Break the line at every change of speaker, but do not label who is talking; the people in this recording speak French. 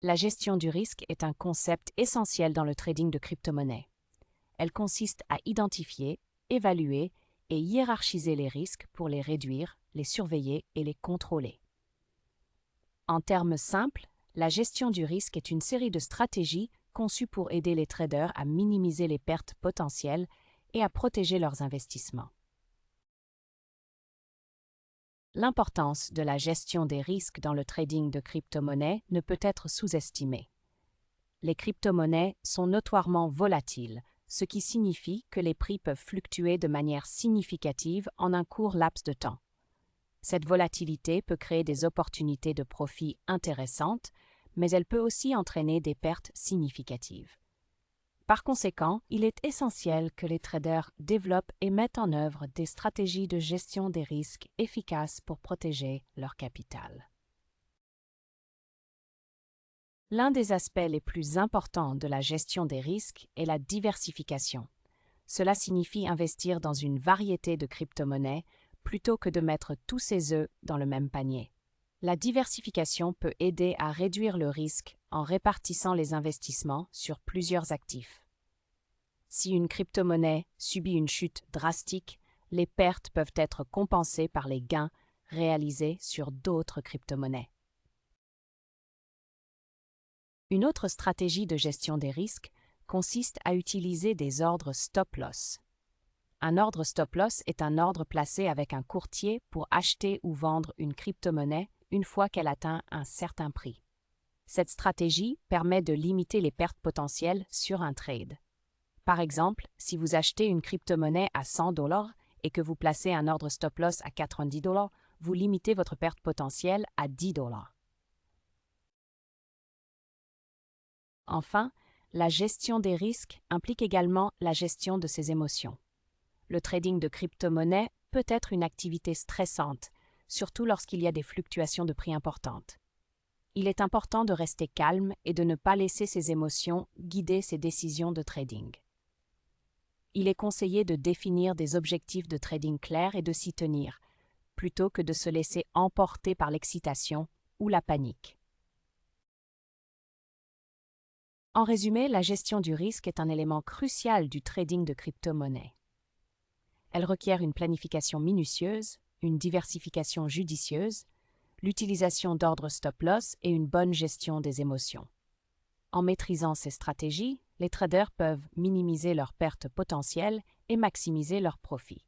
La gestion du risque est un concept essentiel dans le trading de crypto-monnaies. Elle consiste à identifier, évaluer et hiérarchiser les risques pour les réduire, les surveiller et les contrôler. En termes simples, la gestion du risque est une série de stratégies conçues pour aider les traders à minimiser les pertes potentielles et à protéger leurs investissements. L'importance de la gestion des risques dans le trading de crypto-monnaies ne peut être sous-estimée. Les crypto-monnaies sont notoirement volatiles, ce qui signifie que les prix peuvent fluctuer de manière significative en un court laps de temps. Cette volatilité peut créer des opportunités de profit intéressantes, mais elle peut aussi entraîner des pertes significatives. Par conséquent, il est essentiel que les traders développent et mettent en œuvre des stratégies de gestion des risques efficaces pour protéger leur capital. L'un des aspects les plus importants de la gestion des risques est la diversification. Cela signifie investir dans une variété de crypto-monnaies plutôt que de mettre tous ses œufs dans le même panier. La diversification peut aider à réduire le risque en répartissant les investissements sur plusieurs actifs. Si une crypto-monnaie subit une chute drastique, les pertes peuvent être compensées par les gains réalisés sur d'autres crypto-monnaies. Une autre stratégie de gestion des risques consiste à utiliser des ordres stop-loss. Un ordre stop-loss est un ordre placé avec un courtier pour acheter ou vendre une crypto-monnaie une fois qu'elle atteint un certain prix. Cette stratégie permet de limiter les pertes potentielles sur un trade. Par exemple, si vous achetez une crypto-monnaie à 100 $ et que vous placez un ordre stop-loss à 90 $, vous limitez votre perte potentielle à 10 $. Enfin, la gestion des risques implique également la gestion de ses émotions. Le trading de crypto-monnaies peut être une activité stressante, surtout lorsqu'il y a des fluctuations de prix importantes. Il est important de rester calme et de ne pas laisser ses émotions guider ses décisions de trading. Il est conseillé de définir des objectifs de trading clairs et de s'y tenir, plutôt que de se laisser emporter par l'excitation ou la panique. En résumé, la gestion du risque est un élément crucial du trading de crypto-monnaies. Elle requiert une planification minutieuse, une diversification judicieuse, l'utilisation d'ordres stop-loss et une bonne gestion des émotions. En maîtrisant ces stratégies, les traders peuvent minimiser leurs pertes potentielles et maximiser leurs profits.